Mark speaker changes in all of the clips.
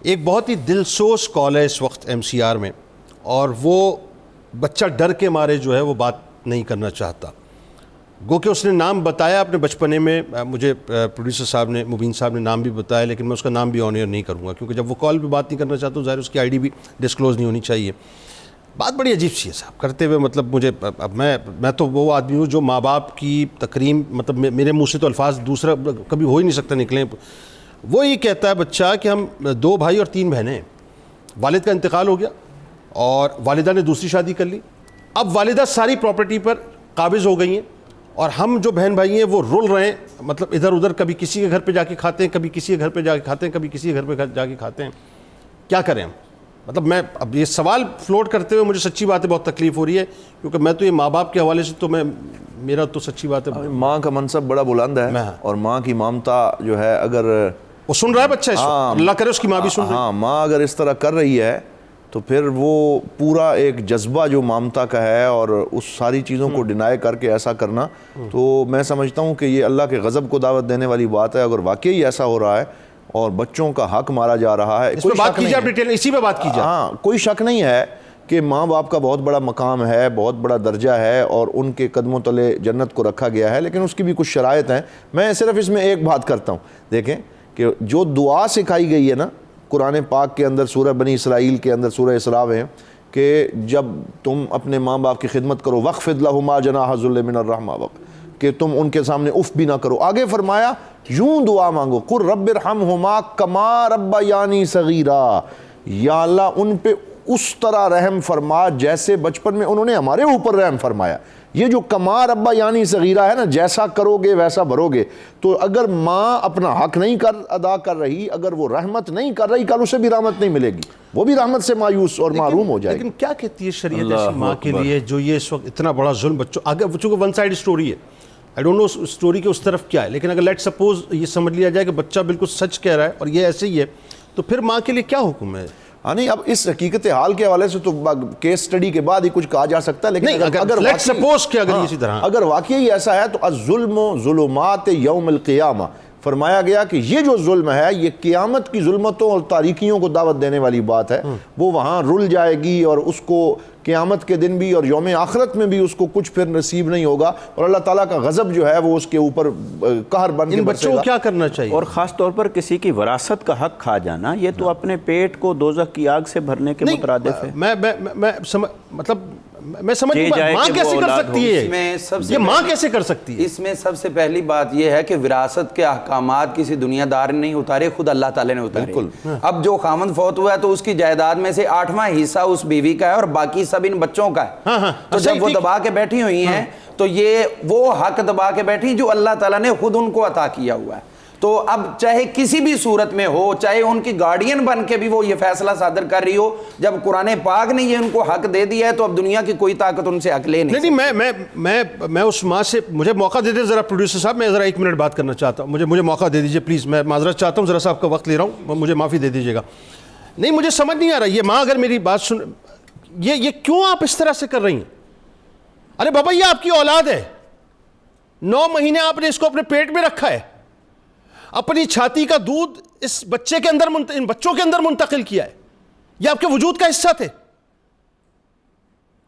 Speaker 1: ایک بہت ہی دلسوز کال ہے اس وقت ایم سی آر میں، اور وہ بچہ ڈر کے مارے جو ہے وہ بات نہیں کرنا چاہتا. گو کہ اس نے نام بتایا اپنے بچپنے میں، مجھے پروڈیوسر صاحب نے، مبین صاحب نے نام بھی بتایا، لیکن میں اس کا نام بھی آن ایئر نہیں کروں گا کیونکہ جب وہ کال پہ بات نہیں کرنا چاہتا ہوں ظاہر اس کی آئی ڈی بھی ڈسکلوز نہیں ہونی چاہیے. بات بڑی عجیب سی ہے صاحب کرتے ہوئے، مطلب مجھے اب میں تو وہ آدمی ہوں جو ماں باپ کی تکریم، مطلب میرے منہ سے تو الفاظ دوسرا کبھی ہو ہی نہیں سکتا نکلیں. وہ یہ کہتا ہے بچہ کہ ہم 2 بھائی اور 3 بہنیں ہیں، والد کا انتقال ہو گیا اور والدہ نے دوسری شادی کر لی. اب والدہ ساری پراپرٹی پر قابض ہو گئی ہیں اور ہم جو بہن بھائی ہیں وہ رول رہے ہیں، مطلب ادھر ادھر، کبھی کسی کے گھر پہ جا کے کھاتے ہیں، کبھی کسی کے گھر پہ جا کے کھاتے ہیں، کبھی کسی کے گھر پہ جا کے کھاتے ہیں. کیا کریں ہم؟ مطلب میں اب یہ سوال فلوٹ کرتے ہوئے مجھے سچی بات ہے بہت تکلیف ہو رہی ہے، کیونکہ میں تو یہ ماں باپ کے حوالے سے تو میرا تو سچی بات ہے.
Speaker 2: ماں کا منصب بڑا بلند ہے اور ماں کی مامتا جو ہے، اگر
Speaker 1: وہ سن رہا ہے بچہ اس وقت، اللہ کرے اس کی ماں بھی سن رہی ہے.
Speaker 2: ہاں، ماں اگر اس طرح کر رہی ہے تو پھر وہ پورا ایک جذبہ جو مامتا کا ہے اور اس ساری چیزوں کو ڈینائی کر کے ایسا کرنا، تو میں سمجھتا ہوں کہ یہ اللہ کے غضب کو دعوت دینے والی بات ہے. اگر واقعی ایسا ہو رہا ہے اور بچوں کا حق مارا جا رہا ہے،
Speaker 1: اس پہ بات کی جائے، ڈیٹیل اسی پہ بات کی جائے.
Speaker 2: ہاں، کوئی شک نہیں ہے کہ ماں باپ کا بہت بڑا مقام ہے، بہت بڑا درجہ ہے اور ان کے قدموں تلے جنت کو رکھا گیا ہے، لیکن اس کی بھی کچھ شرائط ہیں. میں صرف اس میں ایک بات کرتا ہوں، دیکھیں کہ جو دعا سکھائی گئی ہے نا قرآن پاک کے اندر، سورہ بنی اسرائیل کے اندر، سورہ اسراء ہے کہ جب تم اپنے ماں باپ کی خدمت کرو، وَخْفِضْ لَهُمَا جَنَاحَ الذُّلِّ مِنَ الرَّحْمَةِ، کہ تم ان کے سامنے اف بھی نہ کرو. آگے فرمایا یوں دعا مانگو، قُلْ رَبِّ ارْحَمْهُمَا كَمَا رَبَّيَانِي صَغِيرًا، یا اللہ ان پہ اس طرح رحم فرما جیسے بچپن میں انہوں نے ہمارے اوپر رحم فرمایا. یہ جو کما ربا یعنی صغیرہ ہے نا، جیسا کرو گے ویسا بھرو گے. تو اگر ماں اپنا حق نہیں ادا کر رہی، اگر وہ رحمت نہیں کر رہی، کل اسے بھی رحمت نہیں ملے گی، وہ بھی رحمت سے مایوس اور محروم ہو جائے گی.
Speaker 1: لیکن کیا کہتی ہے شریعت ایسی ماں کے لیے جو یہ اس وقت اتنا بڑا ظلم بچوں آگے، چونکہ ون سائڈ اسٹوری ہے، آئی ڈونٹ نو اسٹوری کے اس طرف کیا ہے، لیکن اگر لیٹ سپوز یہ سمجھ لیا جائے کہ بچہ بالکل سچ کہہ رہا ہے اور یہ ایسے ہی ہے، تو پھر ماں کے لیے کیا حکم ہے؟
Speaker 2: ہاں نہیں، اب اس حقیقت حال کے حوالے سے تو کیس سٹڈی کے بعد ہی کچھ کہا جا سکتا ہے، لیکن اگر واقعی ایسا ہے تو الظلم ظلمات یوم القیامہ فرمایا گیا کہ یہ جو ظلم ہے یہ قیامت کی ظلمتوں اور تاریکیوں کو دعوت دینے والی بات ہے. وہ وہاں رل جائے گی اور اس کو قیامت کے دن بھی اور یوم آخرت میں بھی اس کو کچھ پھر نصیب نہیں ہوگا، اور اللہ تعالیٰ کا غضب جو ہے وہ اس کے اوپر قہر بن کے
Speaker 1: ان بچوں کو کیا کرنا چاہیے.
Speaker 3: اور خاص طور پر کسی کی وراثت کا حق کھا جانا، یہ تو اپنے پیٹ کو دوزخ کی آگ سے بھرنے کے مترادف ہے.
Speaker 1: میں سمجھ ماں کیسے کر سکتی ہے، یہ ماں کیسے کر سکتی ہے؟
Speaker 4: اس میں سب سے پہلی بات یہ ہے کہ وراثت کے احکامات کسی دنیا دار نے نہیں اتارے، خود اللہ تعالیٰ نے اتارے. اب جو خامند فوت ہوا ہے تو اس کی جائیداد میں سے 8واں حصہ اس بیوی کا ہے اور باقی سب ان بچوں کا ہے. تو جب وہ دبا کے بیٹھی ہوئی ہیں تو یہ وہ حق دبا کے بیٹھی جو اللہ تعالیٰ نے خود ان کو عطا کیا ہوا ہے. تو اب چاہے کسی بھی صورت میں ہو، چاہے ان کی گارڈین بن کے بھی وہ یہ فیصلہ صادر کر رہی ہو، جب قرآن پاک نے یہ ان کو حق دے دیا ہے تو اب دنیا کی کوئی طاقت ان سے حق لے نہیں.
Speaker 1: نہیں، میں اس ماں سے، مجھے موقع دے دیں ذرا پروڈیوسر صاحب، میں ذرا 1 منٹ بات کرنا چاہتا ہوں، مجھے موقع دے دیجیے پلیز. میں معذرت چاہتا ہوں، ذرا سا آپ کا وقت لے رہا ہوں، مجھے معافی دے دیجیے گا. نہیں، مجھے سمجھ نہیں آ رہا یہ ماں اگر میری بات سن، یہ کیوں آپ اس طرح سے کر رہی ہیں؟ ارے بابا یہ آپ کی اولاد ہے، 9 مہینے آپ نے اس کو اپنے پیٹ میں رکھا ہے، اپنی چھاتی کا دودھ اس بچے کے اندر ان بچوں کے اندر منتقل کیا ہے، یہ آپ کے وجود کا حصہ تھے.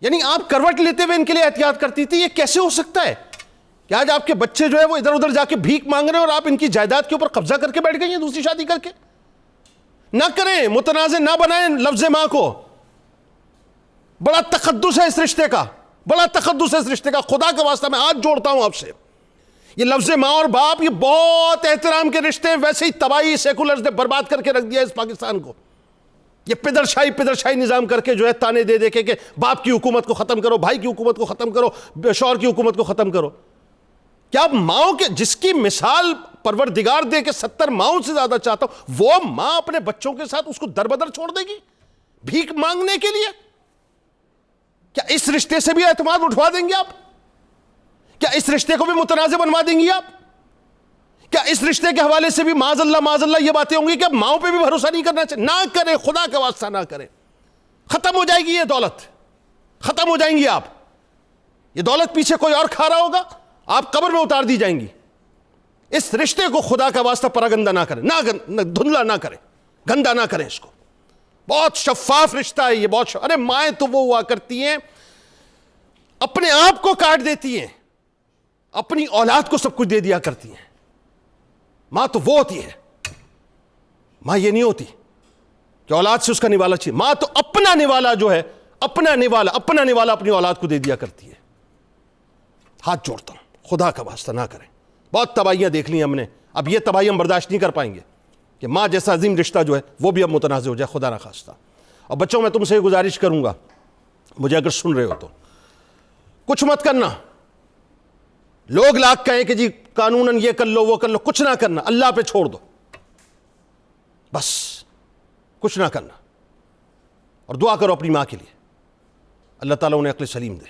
Speaker 1: یعنی آپ کروٹ لیتے ہوئے ان کے لیے احتیاط کرتی تھی. یہ کیسے ہو سکتا ہے کہ آج آپ کے بچے جو ہے وہ ادھر ادھر جا کے بھیک مانگ رہے ہیں اور آپ ان کی جائیداد کے اوپر قبضہ کر کے بیٹھ گئی ہیں دوسری شادی کر کے؟ نہ کریں، متنازع نہ بنائیں لفظ ماں کو. بڑا تقدس ہے اس رشتے کا، بڑا تقدس ہے اس رشتے کا. خدا کا واسطہ میں ہاتھ جوڑتا ہوں آپ سے، یہ لفظ ماں اور باپ یہ بہت احترام کے رشتے ہیں، ویسے ہی تباہی سیکولرز نے برباد کر کے رکھ دیا اس پاکستان کو. یہ پدرشاہی نظام کر کے جو ہے تانے دے کے کہ باپ کی حکومت کو ختم کرو، بھائی کی حکومت کو ختم کرو، شوہر کی حکومت کو ختم کرو. کیا ماؤں کے جس کی مثال پروردگار دے کے 70 ماؤں سے زیادہ چاہتا ہوں، وہ ماں اپنے بچوں کے ساتھ اس کو دربدر چھوڑ دے گی بھیک مانگنے کے لیے؟ کیا اس رشتے سے بھی اعتماد اٹھوا دیں گے آپ؟ کیا اس رشتے کو بھی متنازع بنوا دیں گی آپ؟ کیا اس رشتے کے حوالے سے بھی معاذ اللہ یہ باتیں ہوں گی کہ اب ماؤں پہ بھی بھروسہ نہیں کرنا چاہیے؟ نہ کریں، خدا کا واسطہ نہ کریں. ختم ہو جائے گی یہ دولت، ختم ہو جائیں گی آپ. یہ دولت پیچھے کوئی اور کھا رہا ہوگا، آپ قبر میں اتار دی جائیں گی. اس رشتے کو خدا کا واسطہ پراگندہ نہ کریں، نہ دھندلا نہ کریں. گندا نہ کریں اس کو. بہت شفاف رشتہ ہے یہ, بہت ارے مائیں تو وہ ہوا کرتی ہیں اپنے آپ کو کاٹ دیتی ہیں, اپنی اولاد کو سب کچھ دے دیا کرتی ہیں. ماں تو وہ ہوتی ہے, ماں یہ نہیں ہوتی کہ اولاد سے اس کا نوالا چاہیے. ماں تو اپنا نوالا جو ہے, اپنا نوالا اپنی اولاد کو دے دیا کرتی ہے. ہاتھ جوڑتا ہوں, خدا کا واسطہ نہ کریں. بہت تباہیاں دیکھ لی ہم نے, اب یہ تباہی ہم برداشت نہیں کر پائیں گے کہ ماں جیسا عظیم رشتہ جو ہے وہ بھی اب متنازع ہو جائے, خدا نہ خواستہ. اور بچوں میں تم سے یہ گزارش کروں گا, مجھے اگر سن رہے ہو تو کچھ مت کرنا. لوگ لاکھ کہیں کہ جی قانوناً یہ کر لو وہ کر لو, کچھ نہ کرنا, اللہ پہ چھوڑ دو بس, کچھ نہ کرنا. اور دعا کرو اپنی ماں کے لیے, اللہ تعالیٰ انہیں عقل سلیم دے.